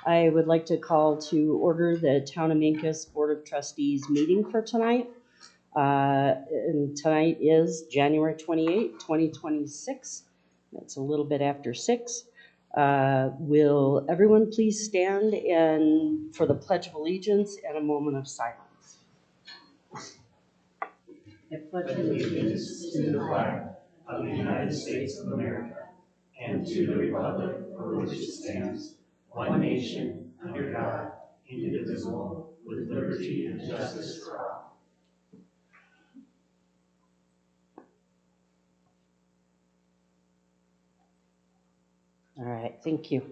I would like to call to order the Town of Mancos Board of Trustees meeting for tonight. And tonight is January 28, 2026. That's a little bit after 6. Will everyone please stand and for the Pledge of Allegiance and a moment of silence. I pledge allegiance to the flag of the United States of America and to the republic for which it stands, one nation, under God, indivisible, with liberty and justice for all. All right, thank you.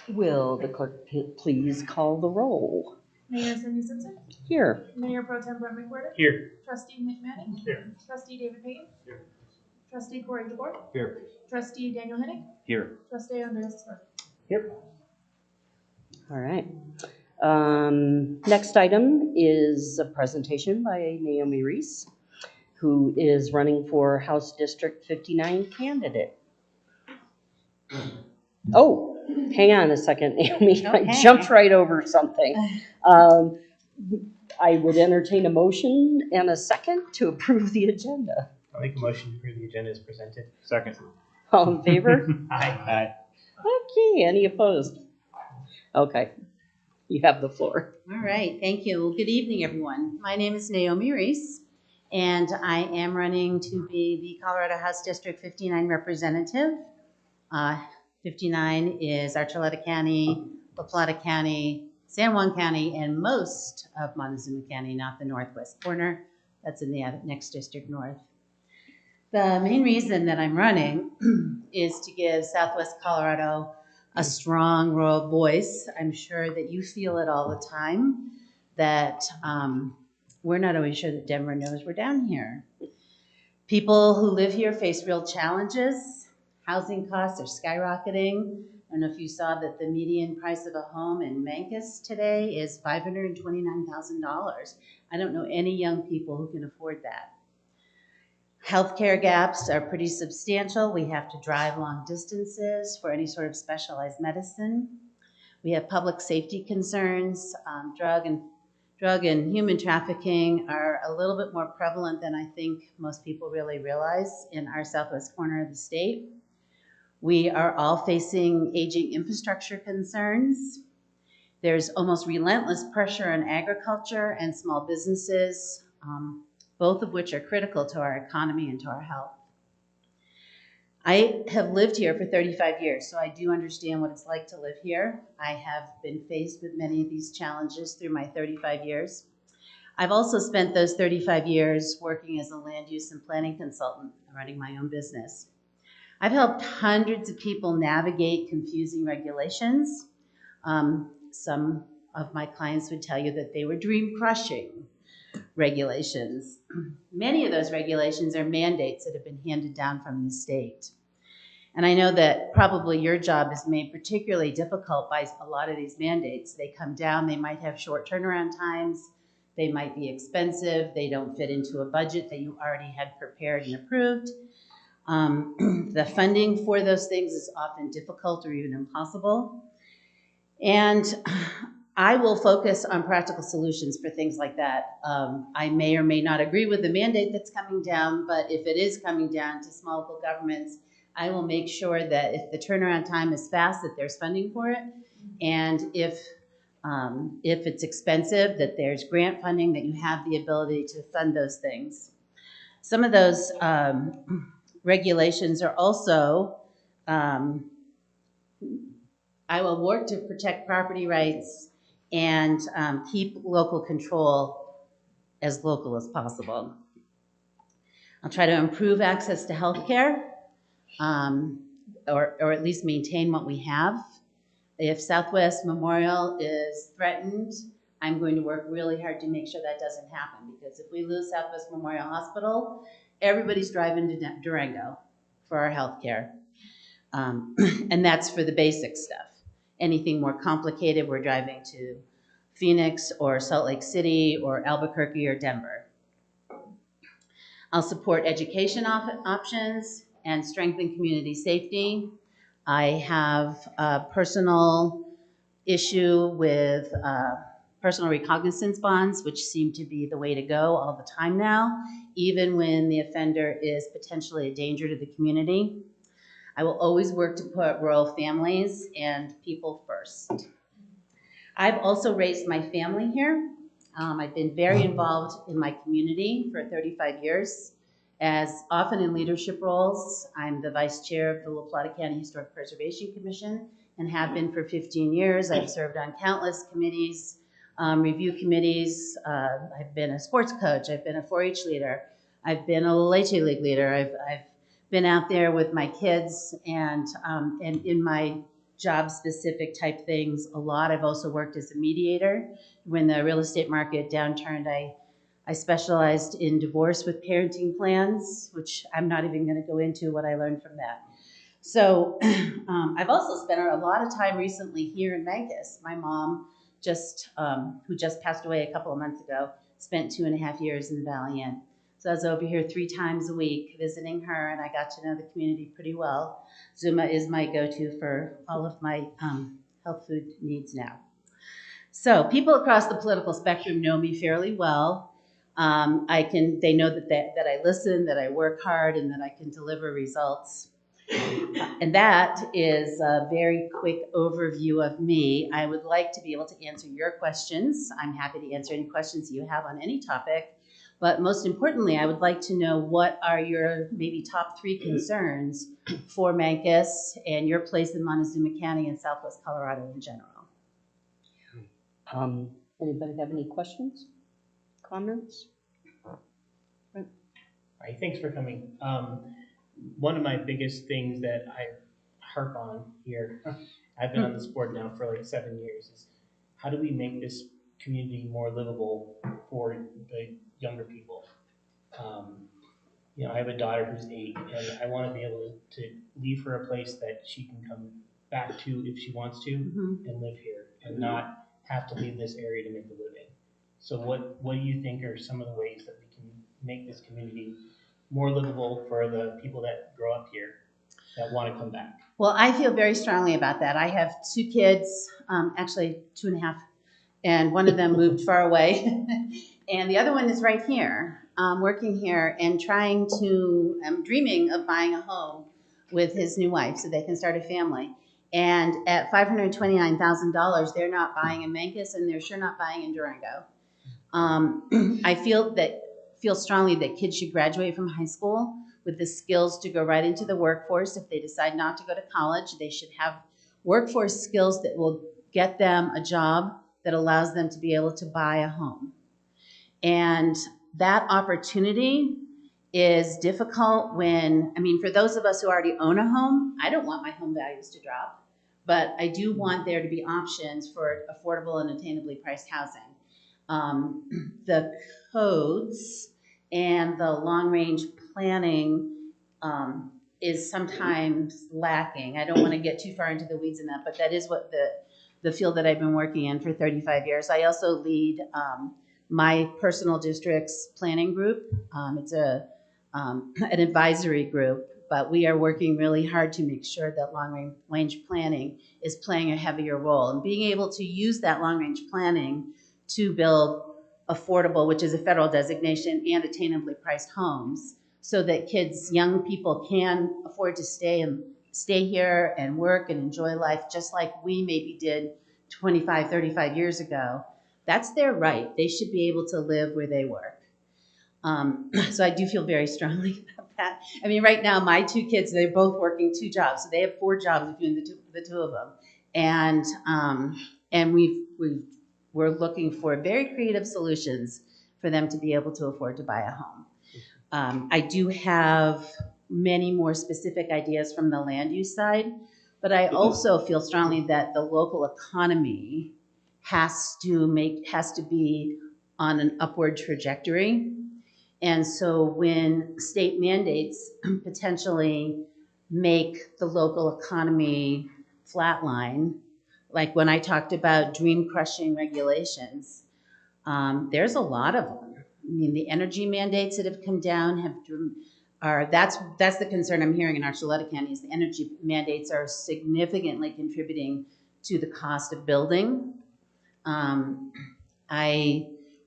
Will the clerk please call the roll? Mayor Cindy Simpson. Here. Mayor Pro Tem Brett McWhorter. Here. Trustee Nick Manning. Here. Trustee David Payton. Here. Trustee Corey DeBoer. Here. Trustee Daniel Hennig. Here. Trustee Andreas Smith. Here. All right. Next item is a presentation by Naomi Reese, who is running for House District 59 candidate. Oh, hang on a second, Naomi. Okay. I jumped right over something. I would entertain a motion and a second to approve the agenda. I'll make a motion to approve the agenda as presented. Second. All in favor? Aye. Okay, any opposed? Okay, you have the floor. All right, thank you. Well, good evening, everyone. My name is Naomi Reese, and I am running to be the Colorado House District 59 representative. 59 is Archuleta County, La Plata County, San Juan County, and most of Montezuma County, not the northwest corner. That's in the next district north. The main reason that I'm running is to give Southwest Colorado a strong rural voice. I'm sure that you feel it all the time, that we're not always sure that Denver knows we're down here. People who live here face real challenges. Housing costs are skyrocketing. I don't know if you saw that the median price of a home in Mancos today is $529,000. I don't know any young people who can afford that. Healthcare gaps are pretty substantial. We have to drive long distances for any sort of specialized medicine. We have public safety concerns. Drug and human trafficking are a little bit more prevalent than I think most people really realize in our southwest corner of the state. We are all facing aging infrastructure concerns. There's almost relentless pressure on agriculture and small businesses, both of which are critical to our economy and to our health. I have lived here for 35 years, so I do understand what it's like to live here. I have been faced with many of these challenges through my 35 years. I've also spent those 35 years working as a land use and planning consultant, running my own business. I've helped hundreds of people navigate confusing regulations. Some of my clients would tell you that they were dream-crushing regulations. Many of those regulations are mandates that have been handed down from the state. And I know that probably your job is made particularly difficult by a lot of these mandates. They come down, they might have short turnaround times, they might be expensive, they don't fit into a budget that you already had prepared and approved. The funding for those things is often difficult or even impossible. And I will focus on practical solutions for things like that. I may or may not agree with the mandate that's coming down, but if it is coming down to small local governments, I will make sure that if the turnaround time is fast, that there's funding for it. And if it's expensive, that there's grant funding, that you have the ability to fund those things. Some of those regulations are also, I will work to protect property rights and keep local control as local as possible. I'll try to improve access to health care, or at least maintain what we have. If Southwest Memorial is threatened, I'm going to work really hard to make sure that doesn't happen, because if we lose Southwest Memorial Hospital, everybody's driving to Durango for our health care. And that's for the basic stuff. Anything more complicated, we're driving to Phoenix or Salt Lake City or Albuquerque or Denver. I'll support education options and strengthen community safety. I have a personal issue with personal recognizance bonds, which seem to be the way to go all the time now, even when the offender is potentially a danger to the community. I will always work to put rural families and people first. I've also raised my family here. I've been very involved in my community for 35 years. As often in leadership roles, I'm the vice chair of the La Plata County Historic Preservation Commission and have been for 15 years. I've served on countless committees, review committees. I've been a sports coach. I've been a 4-H leader. I've been a Leche League leader. I've been out there with my kids and in my job-specific type things a lot. I've also worked as a mediator. When the real estate market downturned, I specialized in divorce with parenting plans, which I'm not even going to go into what I learned from that. So I've also spent a lot of time recently here in Memphis. My mom, who just passed away a couple of months ago, spent 2.5 years in Valiant. So I was over here 3 times a week visiting her, and I got to know the community pretty well. Zuma is my go-to for all of my health food needs now. So people across the political spectrum know me fairly well. They know that I listen, that I work hard, and that I can deliver results. And that is a very quick overview of me. I would like to be able to answer your questions. I'm happy to answer any questions you have on any topic. But most importantly, I would like to know what are your maybe top 3 concerns for Mancos and your place in Montezuma County and Southwest Colorado in general. Anybody have any questions, comments? Hi, thanks for coming. One of my biggest things that I harp on here, I've been on this board now for like 7 years, is how do we make this community more livable for the younger people? I have a daughter who's 8, and I want to be able to leave her a place that she can come back to if she wants to and live here and not have to leave this area to make a living. So what do you think are some of the ways that we can make this community more livable for the people that grow up here that want to come back? Well, I feel very strongly about that. I have 2 kids, actually 2.5, and one of them moved far away. And the other one is right here, working here and dreaming of buying a home with his new wife so they can start a family. And at $529,000, they're not buying in Memphis, and they're sure not buying in Durango. I feel strongly that kids should graduate from high school with the skills to go right into the workforce. If they decide not to go to college, they should have workforce skills that will get them a job that allows them to be able to buy a home. And that opportunity is difficult for those of us who already own a home, I don't want my home values to drop, but I do want there to be options for affordable and attainably priced housing. The codes and the long-range planning is sometimes lacking. I don't want to get too far into the weeds in that, but that is what the field that I've been working in for 35 years. I also lead my personal district's planning group. It's an advisory group, but we are working really hard to make sure that long-range planning is playing a heavier role and being able to use that long-range planning to build affordable, which is a federal designation, and attainably priced homes so that young people can afford to stay here and work and enjoy life just like we maybe did 25, 35 years ago. That's their right. They should be able to live where they work. So I do feel very strongly about that. Right now my 2 kids, they're both working 2 jobs. So they have 4 jobs between the two of them. And we're looking for very creative solutions for them to be able to afford to buy a home. I do have many more specific ideas from the land use side, but I also feel strongly that the local economy has to be on an upward trajectory. And so when state mandates potentially make the local economy flatline, like when I talked about dream-crushing regulations, there's a lot of them. The energy mandates that have come down have that's the concern I'm hearing in Archuleta County is the energy mandates are significantly contributing to the cost of building.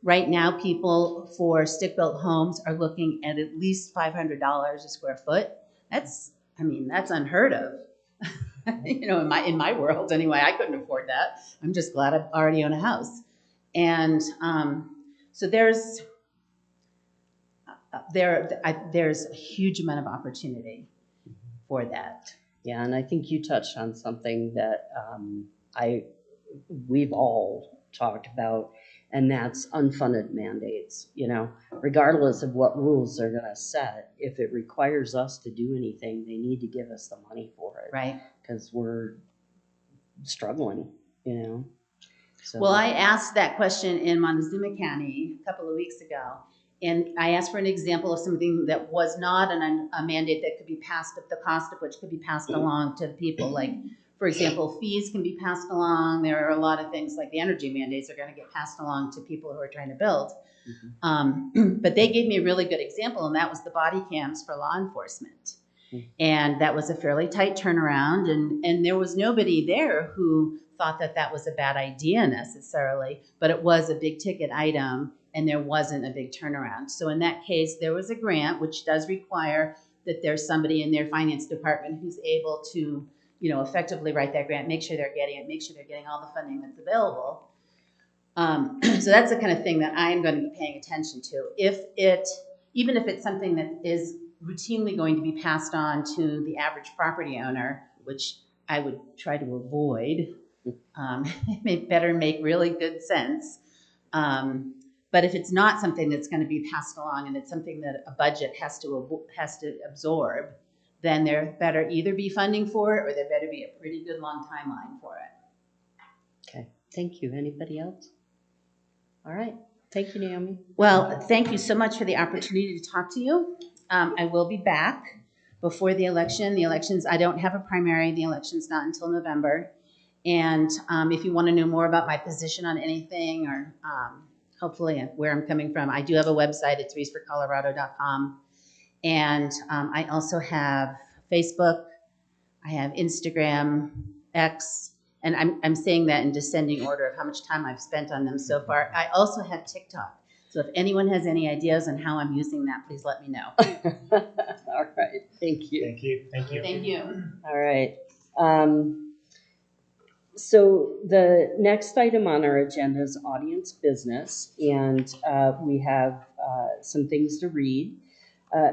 Right now, people for stick-built homes are looking at least $500 a square foot. That's unheard of. In my world anyway, I couldn't afford that. I'm just glad I already own a house. And so there's a huge amount of opportunity for that. Yeah, and I think you touched on something that we've all talked about, and that's unfunded mandates. Regardless of what rules they're going to set, if it requires us to do anything, they need to give us the money for it, Right. because we're struggling. So, Well, I asked that question in Montezuma County a couple of weeks ago, and I asked for an example of something that was not a mandate that could be passed, but the cost of which could be passed along to people. Like, for example, fees can be passed along. There are a lot of things like the energy mandates are going to get passed along to people who are trying to build. But they gave me a really good example, and that was the body cams for law enforcement. And that was a fairly tight turnaround, and there was nobody there who thought that was a bad idea necessarily, but it was a big ticket item, and there wasn't a big turnaround. So in that case, there was a grant, which does require that there's somebody in their finance department who's able to, effectively write that grant, make sure they're getting it, make sure they're getting all the funding that's available. So that's the kind of thing that I am going to be paying attention to. Even if it's something that is routinely going to be passed on to the average property owner, which I would try to avoid, it better make really good sense. But if it's not something that's going to be passed along and it's something that a budget has to absorb, then there better either be funding for it or there better be a pretty good long timeline for it. Okay, thank you. Anybody else? All right. Thank you, Naomi. Well, thank you so much for the opportunity to talk to you. I will be back before the election. The elections, I don't have a primary. The election's not until November. And if you want to know more about my position on anything or hopefully where I'm coming from, I do have a website. It's reeseforcolorado.com. And I also have Facebook. I have Instagram, X, and I'm saying that in descending order of how much time I've spent on them so far. I also have TikTok. So if anyone has any ideas on how I'm using that, please let me know. All right. Thank you. Thank you. Thank you. Thank you. All right. So the next item on our agenda is audience business, and we have some things to read.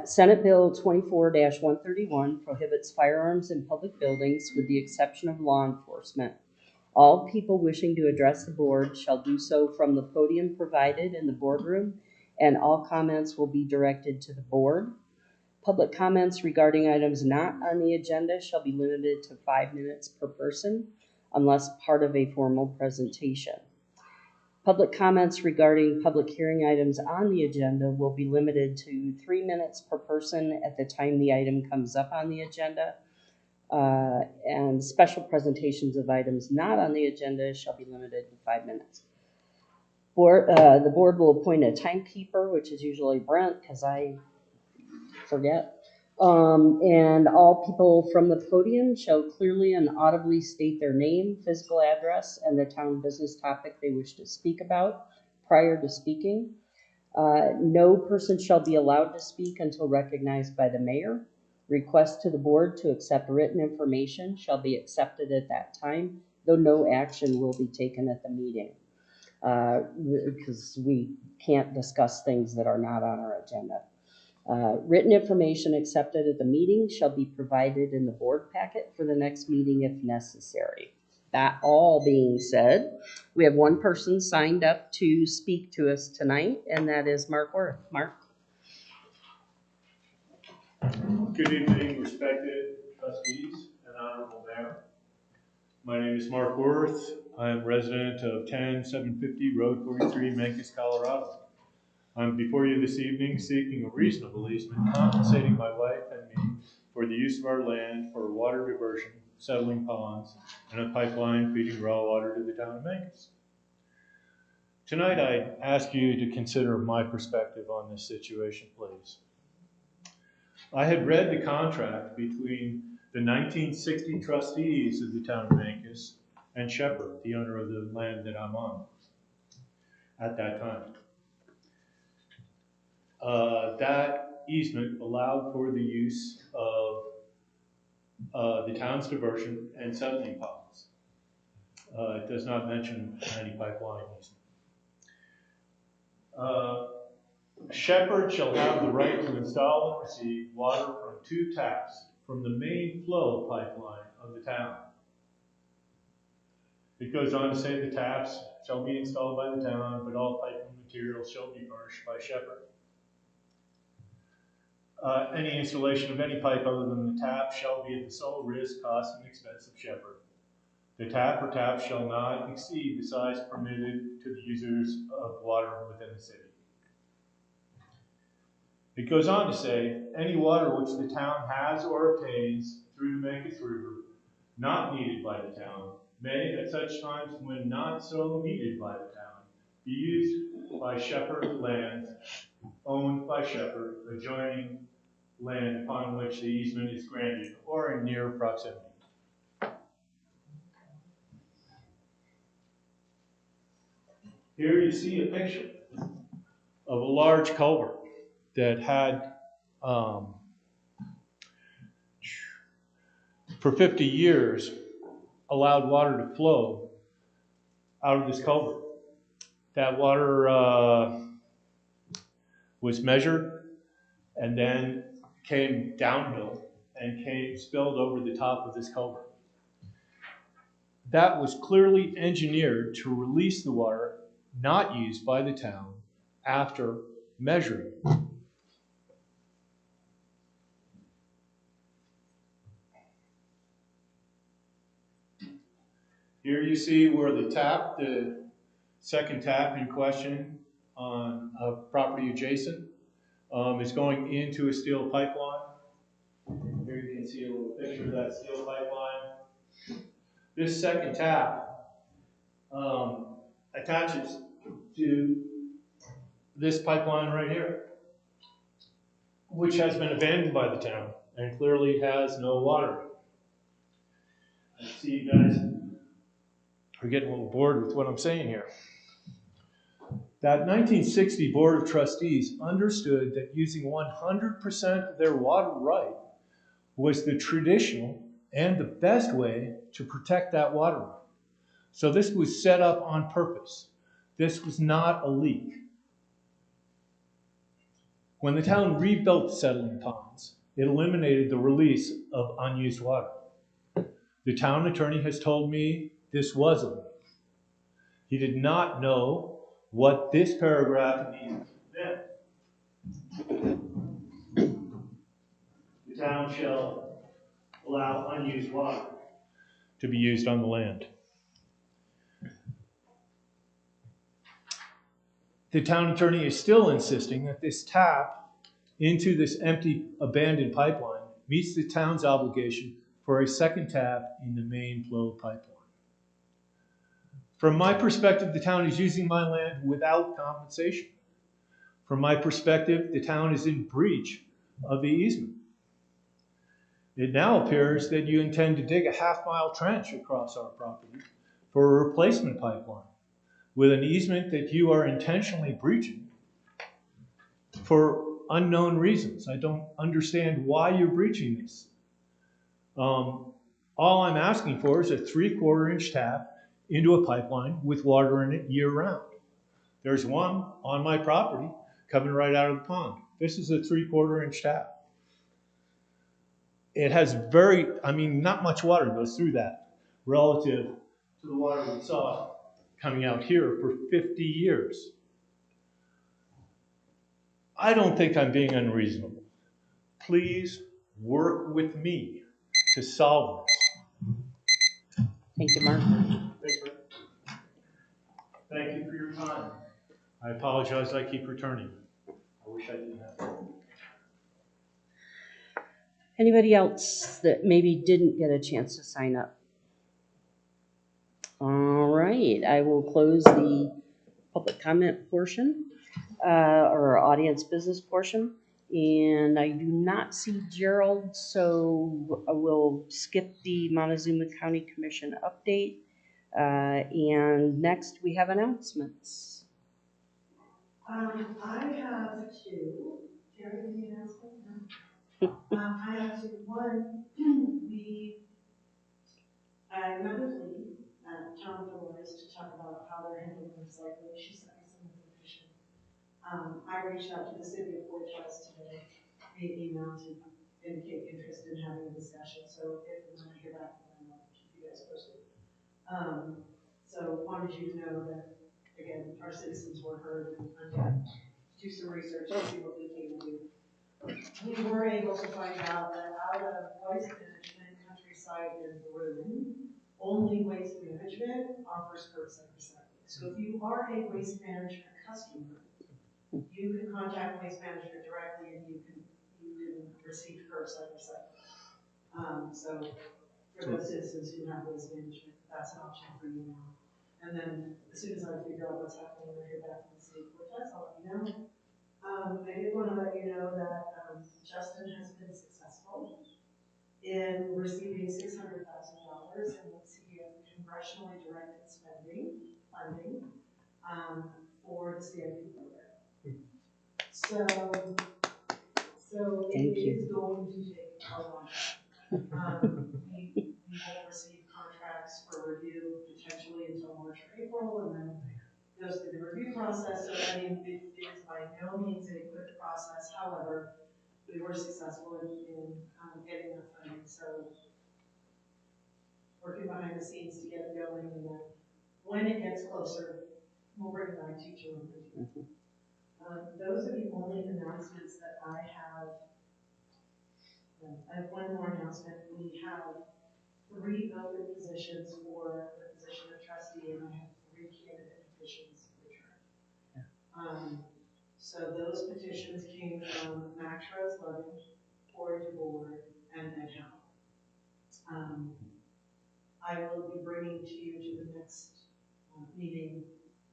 Senate Bill 24-131 prohibits firearms in public buildings with the exception of law enforcement. All people wishing to address the board shall do so from the podium provided in the boardroom, and all comments will be directed to the board. Public comments regarding items not on the agenda shall be limited to 5 minutes per person, unless part of a formal presentation. Public comments regarding public hearing items on the agenda will be limited to 3 minutes per person at the time the item comes up on the agenda. And special presentations of items not on the agenda shall be limited to 5 minutes. The board will appoint a timekeeper, which is usually Brent, because I forget. And all people from the podium shall clearly and audibly state their name, physical address, and the town business topic they wish to speak about prior to speaking. No person shall be allowed to speak until recognized by the mayor. Requests to the board to accept written information shall be accepted at that time, though no action will be taken at the meeting, because we can't discuss things that are not on our agenda. Written information accepted at the meeting shall be provided in the board packet for the next meeting if necessary. That all being said, we have one person signed up to speak to us tonight, and that is Mark Worth. Mark? Good evening, respected trustees and honorable mayor. My name is Mark Worth. I am resident of 10750 Road 43, Memphis, Colorado. I'm before you this evening seeking a reasonable easement compensating my wife and me for the use of our land for water diversion, settling ponds, and a pipeline feeding raw water to the town of Memphis. Tonight I ask you to consider my perspective on this situation, please. I had read the contract between the 1960 trustees of the town of Mancos and Shepherd, the owner of the land that I'm on at that time. That easement allowed for the use of the town's diversion and settling ponds. It does not mention any pipeline easement. Shepherd shall have the right to install and receive water from 2 taps from the main flow pipeline of the town. It goes on to say the taps shall be installed by the town, but all piping materials shall be furnished by Shepherd. Any installation of any pipe other than the tap shall be at the sole risk, cost, and expense of Shepherd. The tap or taps shall not exceed the size permitted to the users of water within the city. It goes on to say, any water which the town has or obtains through the Mancos River, not needed by the town, may at such times when not so needed by the town, be used by Shepherd lands owned by Shepherd, adjoining land upon which the easement is granted or in near proximity. Here you see a picture of a large culvert that had, for 50 years, allowed water to flow out of this culvert. That water was measured and then came downhill and spilled over the top of this culvert. That was clearly engineered to release the water not used by the town after measuring. Here you see where the second tap in question on a property adjacent is going into a steel pipeline. Here you can see a little picture of that steel pipeline. This second tap attaches to this pipeline right here, which has been abandoned by the town and clearly has no water. I see you guys are getting a little bored with what I'm saying here. That 1960 Board of Trustees understood that using 100% of their water right was the traditional and the best way to protect that water right. So this was set up on purpose. This was not a leak. When the town rebuilt the settling ponds, it eliminated the release of unused water. The town attorney has told me this was a leak. He did not know what this paragraph meant. The town shall allow unused water to be used on the land. The town attorney is still insisting that this tap into this empty, abandoned pipeline meets the town's obligation for a second tap in the main flow pipeline. From my perspective, the town is using my land without compensation. From my perspective, the town is in breach of the easement. It now appears that you intend to dig a half-mile trench across our property for a replacement pipeline with an easement that you are intentionally breaching for unknown reasons. I don't understand why you're breaching this. All I'm asking for is a 3/4 inch tap into a pipeline with water in it year round. There's one on my property coming right out of the pond. This is a 3/4 inch tap. It has not much water goes through that relative to the water we saw coming out here for 50 years. I don't think I'm being unreasonable. Please work with me to solve this. Thank you, Mark. Thank you for your time. I apologize I keep returning. I wish I didn't have to. Anybody else that maybe didn't get a chance to sign up? All right, I will close the public comment portion, or audience business portion. And I do not see Gerald, so we'll skip the Montezuma County Commission update. And next we have announcements. I have two. Terry, any announcement? No. I have two. One, I met with Lee at Town of Dolores to talk about how they're handling recycling. She sent me some information. I reached out to the city of Fort West today via email to indicate interest in having a discussion. So if and when I hear back from them, I'll keep you guys posted. So wanted you to know that, again, our citizens were heard, and I'm going to do some research to see what we can do. We were able to find out that out of waste management, Countryside, and Berlin, only waste management offers curbside recycling. So if you are a waste management customer, you can contact waste management directly and you can receive curbside recycling. So for those citizens who have waste management, that's an option for you now. And then as soon as I figure out what's happening and I hear back from the city of Cortez, I'll let you know. I did want to let you know that Justin has been successful in receiving $600,000 in what he has congressionally directed funding for the CIP program. So it is going to take a long time. We won't receive contracts for review potentially until March or April, and then goes through the review process. So I mean, it is by no means a quick process. However, we were successful in getting that funding. So working behind the scenes to get it going, and then when it gets closer, we'll bring it back to you. Those are the only announcements that I have. I have one more announcement. We have 3 open positions for the position of trustee, and I have 3 candidate petitions returned. So those petitions came from Max Rose-Loving, Corey DeBoer, and Ed Howe. I will be bringing to you to the next meeting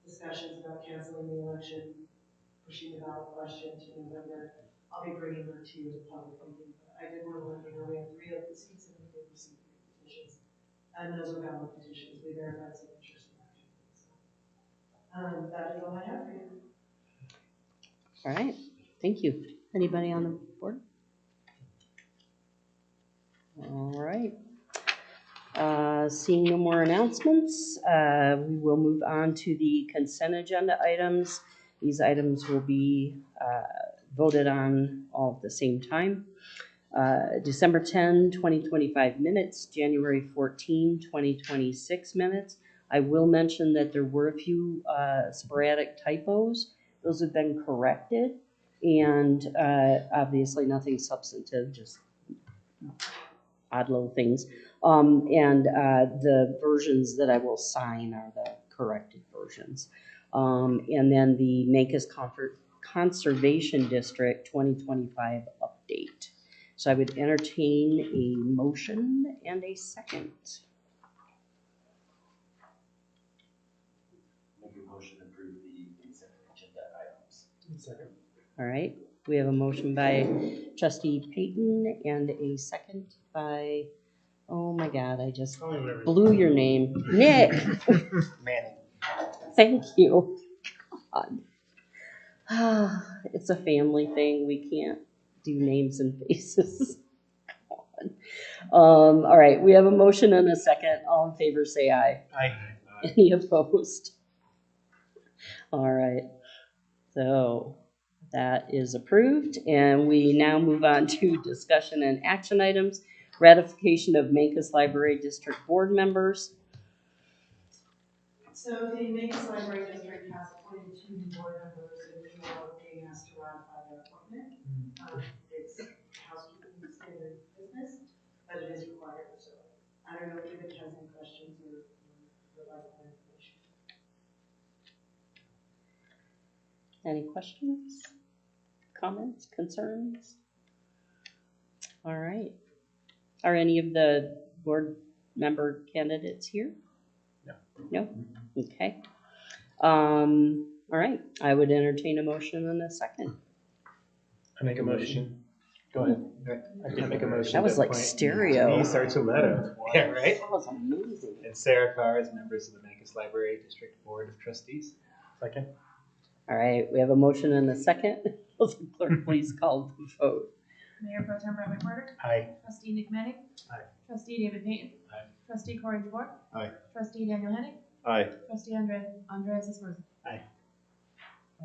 discussions about canceling the election, pushing the ballot question to November. I'll be bringing that to you as a public meeting. But I did want to let you know we have 3 open seats and we did receive 3 petitions. And those are valid petitions. We verified signatures in that campaign. So that is all I have for you. All right, thank you. Anybody on the board? All right. Seeing no more announcements, we will move on to the consent agenda items. These items will be voted on all at the same time. December 10, 2025 minutes, January 14, 2026 minutes. I will mention that there were a few sporadic typos. Those have been corrected, and obviously nothing substantive, just odd little things. And the versions that I will sign are the corrected versions. And then the Mancos Conservation District 2025 update. So I would entertain a motion and a second. Make a motion to approve the consent agenda items. Second. All right, we have a motion by Trustee Payton and a second by, oh my God, I just blew your name. Nick. Manning. Thank you. God. It's a family thing. We can't do names and faces. All right, we have a motion and a second. All in favor, say aye. Aye. Any opposed? All right, so that is approved, and we now move on to discussion and action items. Ratification of Mancos Library District Board members. So the Mancos Library District has appointed 2 new board members, and we are being asked to ratify their appointment. It's housekeeping standard business, but it is required. So I don't know if anybody has any questions or would like more information. Any questions, comments, concerns? All right. Are any of the board member candidates here? No. No? Okay. All right. I would entertain a motion in a second. I make a motion. Go ahead. I make a motion. That was to like appoint stereo. Denise Archuleta. Yeah, right? That was amazing. And Sarah Carr as members of the Mancos Library District Board of Trustees. Second. All right, we have a motion and a second. Will the clerk please call the vote? Mayor Pro Tem Brett McWhirter. Aye. Trustee Nick Manning. Aye. Trustee David Payton. Aye. Trustee Corey DeBoer. Aye. Trustee Daniel Henning. Aye. Trustee Andres Esposito.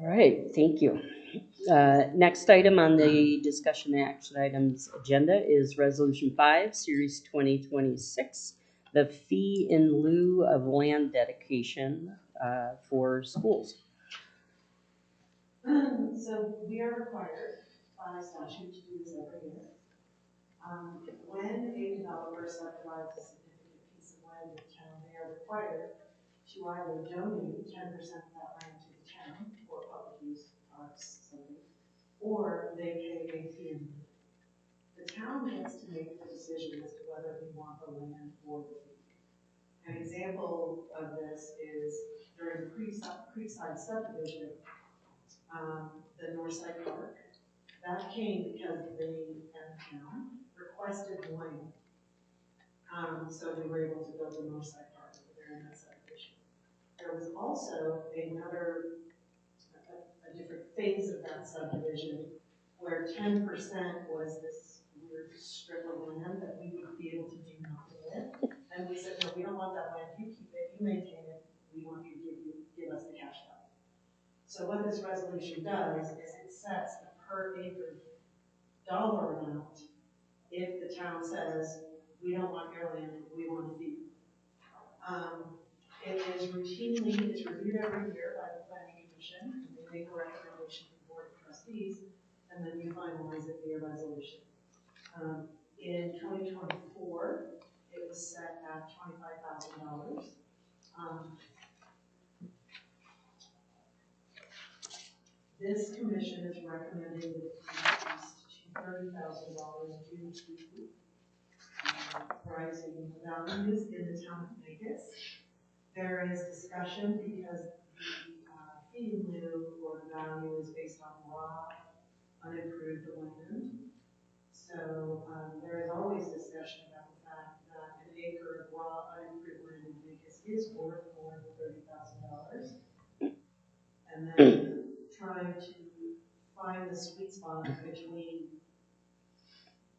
All right, thank you. Next item on the discussion action items agenda is Resolution 5, Series 2026, the fee in lieu of land dedication for schools. So we are required by statute to do this every year. When a developer subdivides a significant piece of land in town, they are required to either donate 10% of that land to the town for public use, parks, something, or they pay a fee in lieu. The town gets to make the decision as to whether we want the land or the fee. An example of this is during the Creekside subdivision, the Northside Park. That came because they, and the town, requested land. So we were able to build the Northside Park during that subdivision. There was also another, a different phase of that subdivision where 10% was this weird strip of land that we would be able to do nothing with. And we said, no, we don't want that land, you keep it, you maintain it, we want you to give us the cash value. So what this resolution does is it sets a per acre dollar amount if the town says, we don't want your land, we want a fee. It is routinely, it's reviewed every year by the planning commission, and they make a recommendation to the board of trustees, and then you finalize it via resolution. In 2024, it was set at $25,000. This commission is recommending that it be increased to $30,000 due to rising values in the town of Vegas. There is discussion because the fee in lieu or value is based on raw, unimproved land. So there is always discussion about the fact that an acre of raw, unimproved land in Vegas is worth more than $30,000. And then trying to find the sweet spot between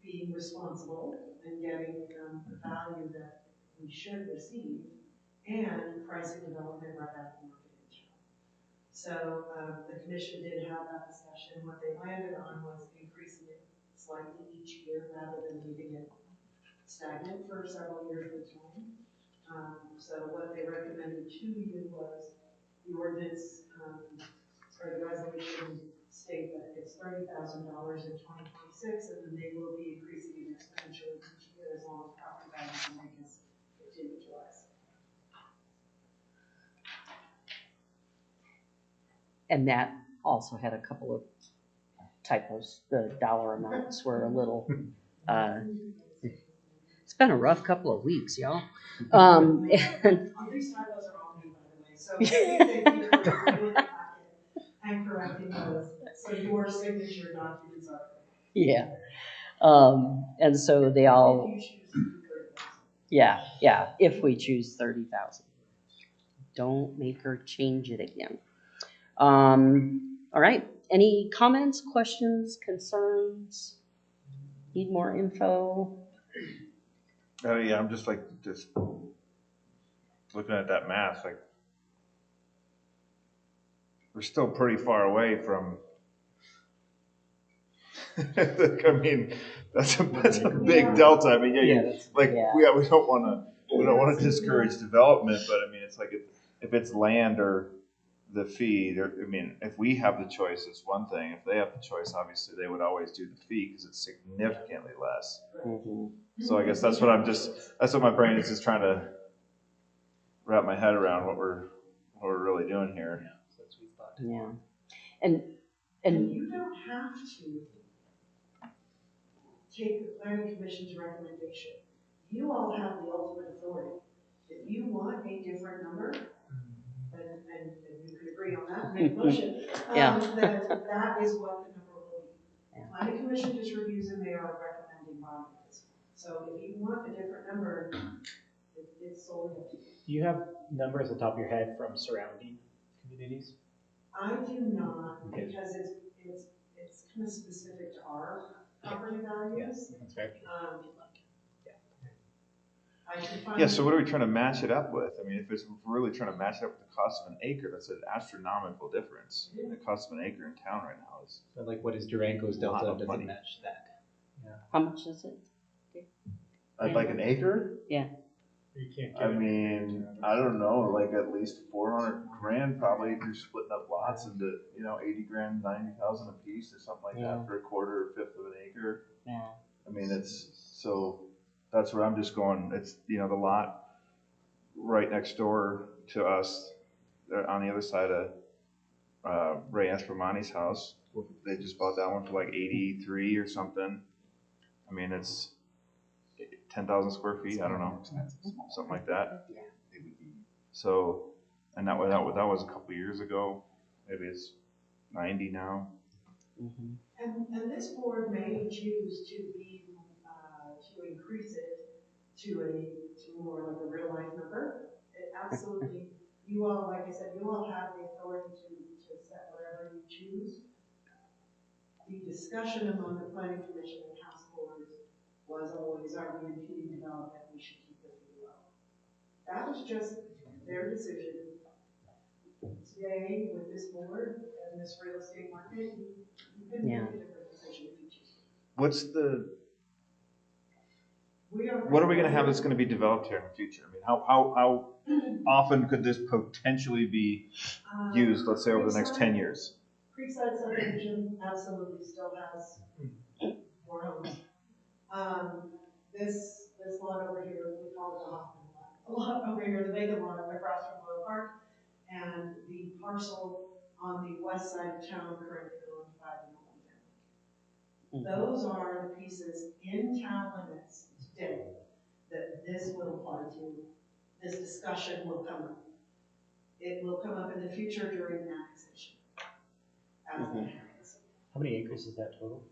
being responsible and getting the value that we should receive and pricing development right out of the market in town. So the commission did have that discussion. What they landed on was increasing it slightly each year rather than leaving it stagnant for several years at a time. So what they recommended to you was the ordinance or the resolution state that it's $30,000 in 2026, and then they will be increasing it exponentially each year as long as property values in Vegas continue to rise. And that also had a couple of typos. The dollar amounts were a little, it's been a rough couple of weeks, y'all. And All these typos are all me, by the way, so thank you for reviewing the packet and correcting those, so your signature documents are correct. yeah. And so they all, If you choose to do 30,000. yeah, if we choose 30,000. Don't make her change it again. All right, any comments, questions, concerns? Need more info? Yeah, I'm just looking at that math, like, we're still pretty far away from, I mean, that's a big delta. I mean, we don't want to discourage development, but I mean, it's like if it's land or the fee, I mean, if we have the choice, it's one thing. If they have the choice, obviously they would always do the fee because it's significantly less. Mm-hmm. So I guess that's what my brain is just trying to wrap my head around what we're really doing here. Yeah, And you don't have to take the planning commission's recommendation. You all have the ultimate authority. If you want a different number, and you can agree on that, make a motion, Yeah. that is what the number will be. Yeah. Planning commission just reviews and they are recommending body at this point. So if you want a different number, it's solely up to you. Do you have numbers on the top of your head from surrounding communities? I do not, Okay. because it's kind of specific to our property values. That's fair. I can find. Yeah, so what are we trying to match it up with? I mean, if we're really trying to match it up with the cost of an acre, that's an astronomical difference. The cost of an acre in town right now is. So like, what is Durango's Lot delta? of Does money. it match that? How much is it? Like an acre? Yeah. You can't get I mean, I don't know, like at least 400 grand probably if you're splitting up lots into, 80 grand, 90,000 a piece or something like Yeah. that for a quarter or fifth of an acre. Yeah. I mean, so that's where I'm just going, it's, the lot right next door to us, on the other side of Ray Espremani's house. They just bought that one for like 83 or something. I mean, it's 10,000 square feet, I don't know, something like that. So, and that was a couple years ago, maybe it's 90 now. Mhm. And this board may choose to to increase it to more like a real life number. It absolutely, you all, like I said, you all have the authority to set whatever you choose. The discussion among the planning commission and house boards was always, are we impeding development, we should keep it low. That was just their decision. Today, with this board and this real estate market, you can make a different decision if you choose. What are we gonna have that's gonna be developed here in the future? I mean, how often could this potentially be used, let's say over the next 10 years? Creekside subdivision absolutely still has more homes. This lot over here, we call it the Hoffman lot. A lot over here, the vacant lot across from Royal Park, and the parcel on the west side of town currently owned by the Nolan family. Those are the pieces in town limits today that this will apply to. This discussion will come up. It will come up in the future during the annexation. As that happens. How many acres is that total?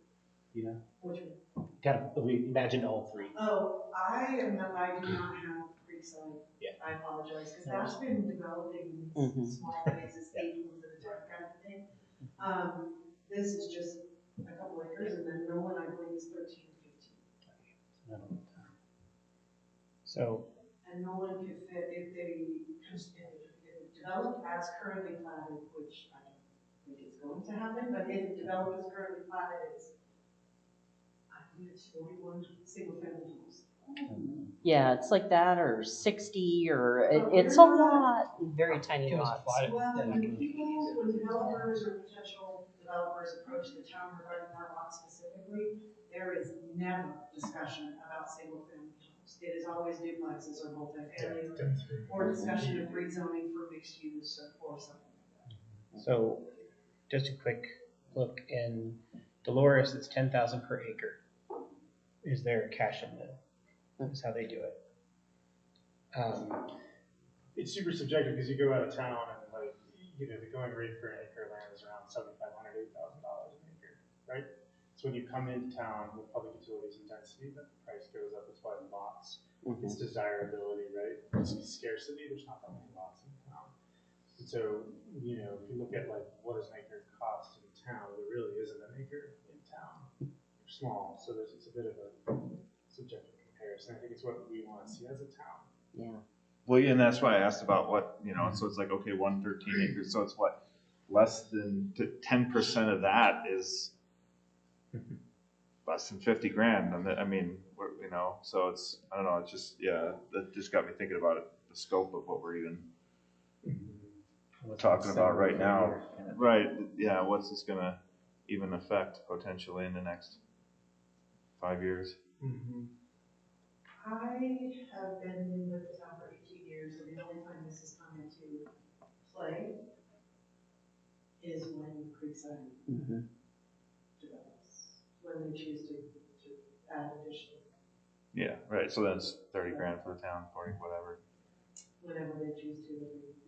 You know? Which one? Kind of, we imagine all three. Oh, I do not have Creekside. Yeah. I apologize, because that's been developing in small phases, acres at a time kind of thing. This is just a couple acres, and then Nolan, I believe, is 13 or 15. So. And Nolan could fit, if it developed as currently platted, which I don't think is going to happen, but if it developed as currently platted, I believe it's 41 single family homes. Yeah, it's like that, or 60, or it's a lot, very tiny lots. Well, when developers or potential developers approach the town regarding our lot specifically, there is never discussion about single family homes. It is always duplexes or multifamily, or discussion of rezoning for mixed use or something like that. So, just a quick look in Dolores, it's 10,000 per acre. Is there a cash in mill? That's how they do it. It's super subjective because you go out of town and the going rate for an acre of land is around $7,500, $8,000 an acre, right? So when you come into town with public utilities and density, the price goes up. It's why in lots, it's desirability, right? It's scarcity. There's not that many lots in town. And so, if you look at what does an acre cost in town, there really isn't an acre in town. They're small, so it's a bit of a subjective comparison. I think it's what we want to see as a town. Yeah. Well, yeah, and that's why I asked about what, so it's like, okay, 113 acres, so it's what, less than 10% of that is less than 50 grand. And I mean, so it's, I don't know, it's just, yeah, that just got me thinking about it, the scope of what we're even talking about right now. Right, yeah, what's this gonna even affect potentially in the next 5 years? I have been with the town for 18 years, and the only time this has come into play is when Creekside develops, when they choose to add additional. Yeah, right, so then it's 30 grand for the town, 40, whatever. Whenever they choose to.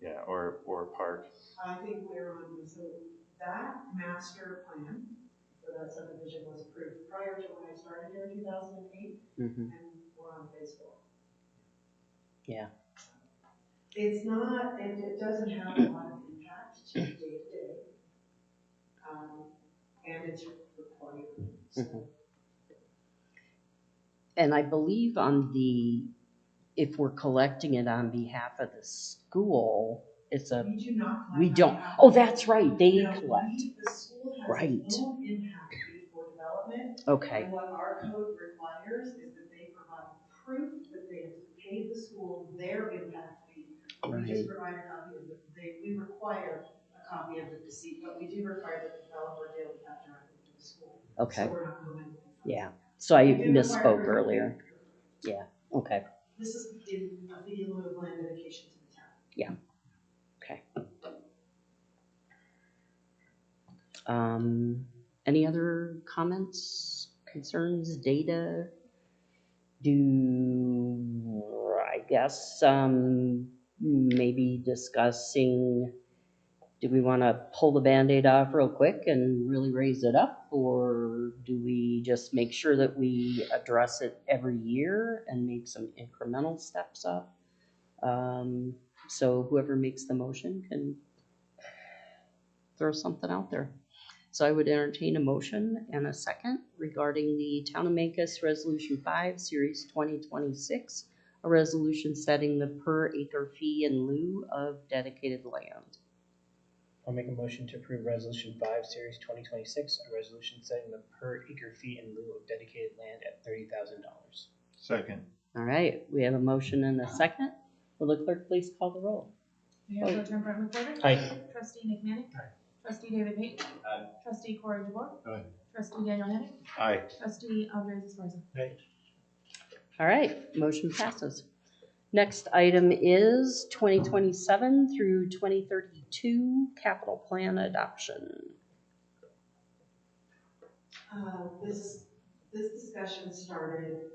Yeah, or a park. I think we're on, so that master plan, for that subdivision was approved prior to when I started here in 2008, Mhm. and we're on phase 4. Yeah. It's not, it doesn't have a lot of impact to day to day, and it's required. So Mhm. And I believe if we're collecting it on behalf of the school, it's we do not collect. we on don't. behalf Oh, of- that's right, they No, collect. the school has Right. its own impact fee for development. Okay, And what our code requires is that they provide proof that they have paid the school their impact fee. We just right, provide a copy of we require a copy of the receipt, but we do require that the developer deal with that directly to the school. okay, So we're not going to. yeah. So I We do require misspoke proof. earlier. Yeah, okay, This is in a fee in lieu of land dedication to the town. okay. Any other comments, concerns, data? I guess, maybe discussing, do we want to pull the Band-Aid off real quick and really raise it up? Or do we just make sure that we address it every year and make some incremental steps up? So whoever makes the motion can throw something out there. So I would entertain a motion and a second regarding the Town of Mancos Resolution 5, Series 2026, a resolution setting the per acre fee in lieu of dedicated land. I'll make a motion to approve Resolution 5, Series 2026, a resolution setting the per acre fee in lieu of dedicated land at $30,000. Second. All right, we have a motion and a second. Will the clerk please call the roll? Mayor Pro Tem Brett McCormick. Aye. Trustee Nick Manning. Aye. Trustee David Payton. Aye. Trustee Corey DeBoer. Aye. Trustee Daniel Henning. Aye. Trustee Andres Esparza. Aye. All right, motion passes. Next item is 2027 through 2032 capital plan adoption. This discussion started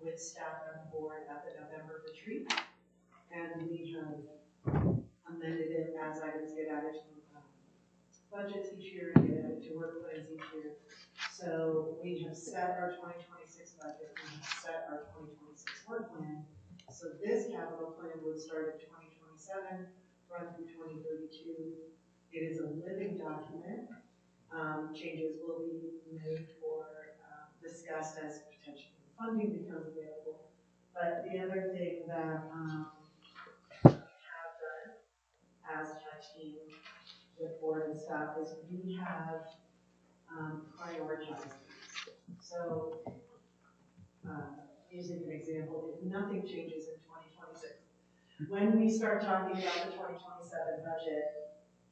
with staff on board at the November retreat, and we have amended it as items get added to budgets each year, get added to work plans each year. So we have set our 2026 budget, we have set our 2026 work plan. So this capital plan would start at 2027, run through 2032. It is a living document. Changes will be made or discussed as potentially funding becomes available. But the other thing that we have done as a team with board and staff is we have prioritized these. So using an example, if nothing changes in 2026, when we start talking about the 2027 budget,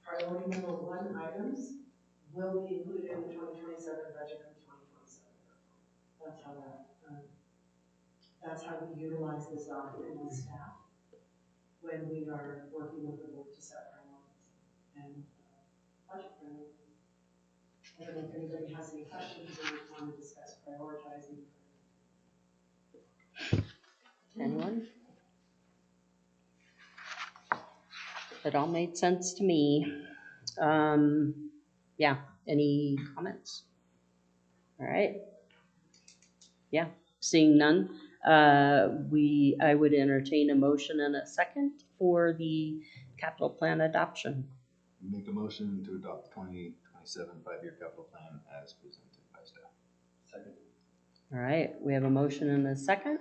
priority number 1 items will be included in the 2027 budget and the 2027. That's how we utilize this document with staff when we are working with the board to set priorities and budget priorities. I don't know if anybody has any questions or want to discuss prioritizing. Anyone? It all made sense to me. Yeah, any comments? All right. Yeah, seeing none, I would entertain a motion and a second for the capital plan adoption. Make a motion to adopt the 2027 5-year capital plan as presented by staff. Second. All right, we have a motion and a second.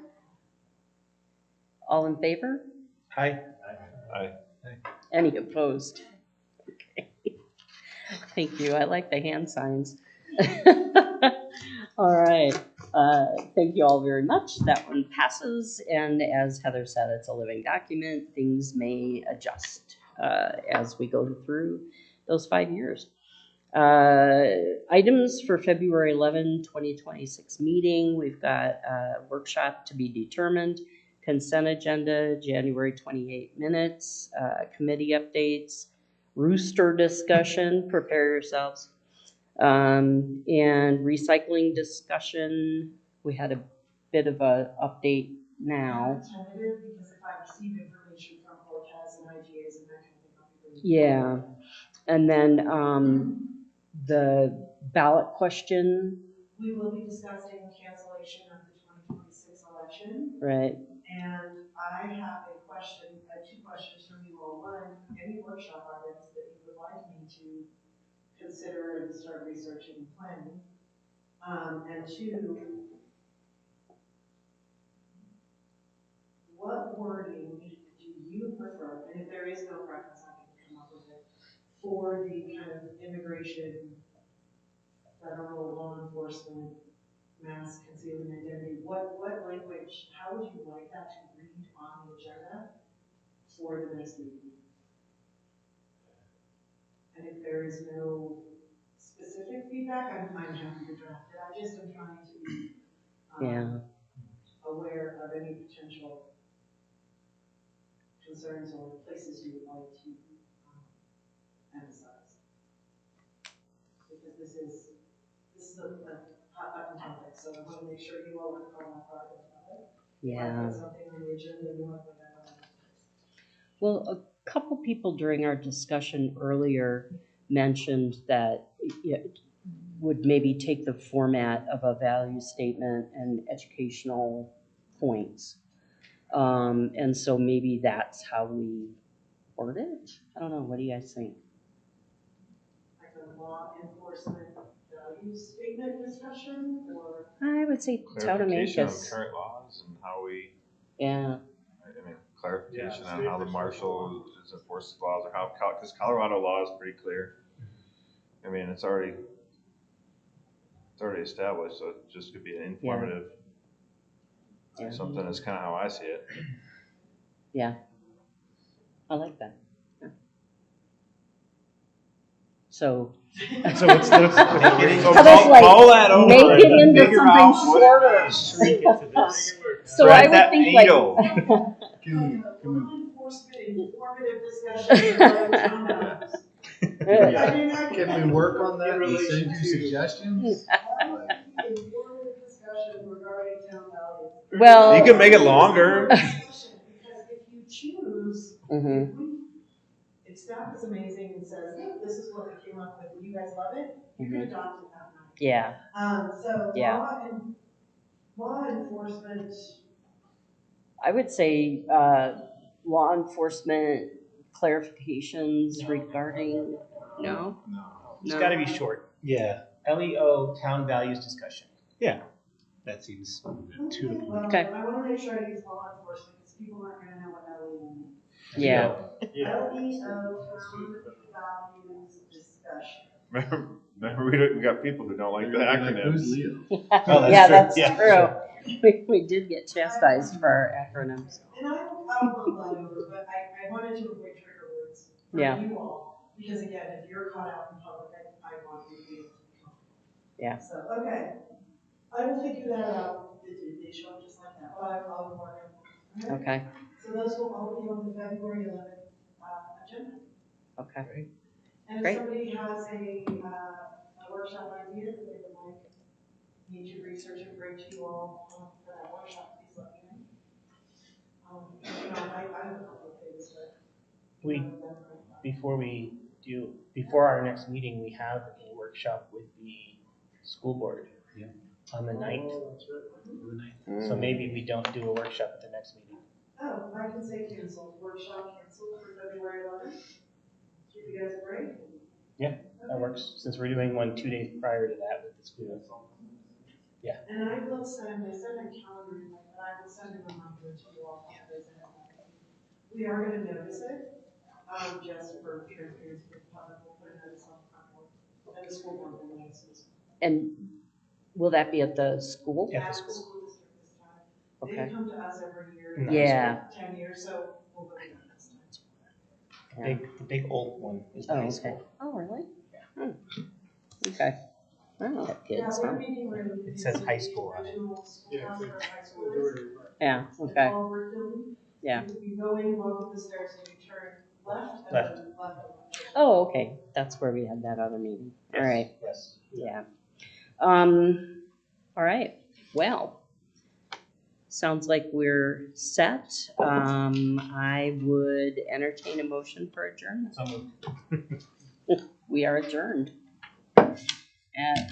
All in favor? Aye. Aye. Any opposed? Okay. Thank you. I like the hand signs. All right. Thank you all very much. That one passes. And as Heather said, it's a living document. Things may adjust as we go through those 5 years. Items for February 11, 2026 meeting. We've got a workshop to be determined. Consent agenda, January 28 minutes, committee updates, rooster discussion, prepare yourselves, and recycling discussion. We had a bit of a update now. Tentative, because if I receive information from Cortez and IGAs and that kind of thing, I'll be bringing. Yeah, and then the ballot question, We will be discussing cancellation of the 2026 election. right? And I have two questions from you all. One, any workshop items that you would like me to consider and start researching and planning. And two, what wording do you prefer, and if there is no preference, I can come up with it, for the kind of immigration, federal law enforcement, mass concealing identity, what language, how would you like that to read on the agenda for the next meeting? And if there is no specific feedback, I'm happy to draft it. I just am trying to be aware of any potential concerns or places you would like to emphasize. Because this is a hot button topic, so I want to make sure you all are calling that part of it. Yeah. Put something on the agenda you want to put that on. Well, a couple people during our discussion earlier mentioned that it would maybe take the format of a value statement and educational points. And so maybe that's how we word it. I don't know. What do you guys think? Like a law enforcement value statement discussion, or? I would say town of Clarification on Mancos. current laws and how we, Yeah. I mean, clarification on how the marshal is enforces laws, or how, because Colorado law is pretty clear. I mean, it's already established, so it just could be an informative, something that's kind of how I see it. Yeah. I like that. Yeah. So So let's How about like mull that over make it and into figure out something what shorter. shrink it to this. So I Thread would that think needle. like Law enforcement informative discussion regarding town values. I mean, Can we work on that In and relation send you to- suggestions? Informative discussion regarding town values. Well, You can make it longer. Because if you choose, Mhm. if staff is amazing and says, yeah, this is what we came up with, and you guys love it, you can adopt it that night. Yeah. So Yeah. law enforcement. I would say law enforcement clarifications regarding no. It's got to be short. Yeah. LEO town values discussion. That seems Okay, well, Okay. I want to make sure I use law enforcement because people aren't going to know what LEO means. Yeah. LEO town values discussion. Remember, we got people who don't like the Who's acronyms. Leo? Yeah, that's Yeah, true. We did get chastised for our acronyms. And I'll look that over, but I wanted to avoid trigger words for Yeah. you all, because again, if you're caught out in public, I want you to be able to be comfortable. Yeah. So, okay, I will figure that out. They show up just like that, but I'll work on it. Okay. So those will all be on the February 11th agenda. Okay. And if Great. somebody has a workshop idea that they would like me to research and bring to you all for that workshop, please let me know. I have a couple of things, but Before our next meeting, we have a workshop with the school board on the 9th. So maybe we don't do a workshop at the next meeting. oh, I can say canceled, workshop canceled for February 11th. Give you guys a break. That works, since we're doing one 2 days prior to that with the school. And I will send a calendar invite, but I will send a reminder to you all. We are going to notice it, just for transparency with the public. We'll put a notice on the front door, and the school board will notice it. And will that be at the school? At the At school. district this time. Okay. They come to us every year. Nice. Yeah. 10 years, so we'll go there this time. The big old one is the Oh, high okay. school. Oh, really? Okay. Oh, Yeah, kids, we're huh? meeting room. It says high school on it. Original schoolhouse where high school is. Yeah, The okay. Culver building. Yeah. You go in, walk up the stairs, and you turn left, and Left. then left. Oh, okay. That's where we had that other meeting. All right. Yes. Yeah. All right. Well, sounds like we're set. I would entertain a motion for adjournment. So moved. We are adjourned. at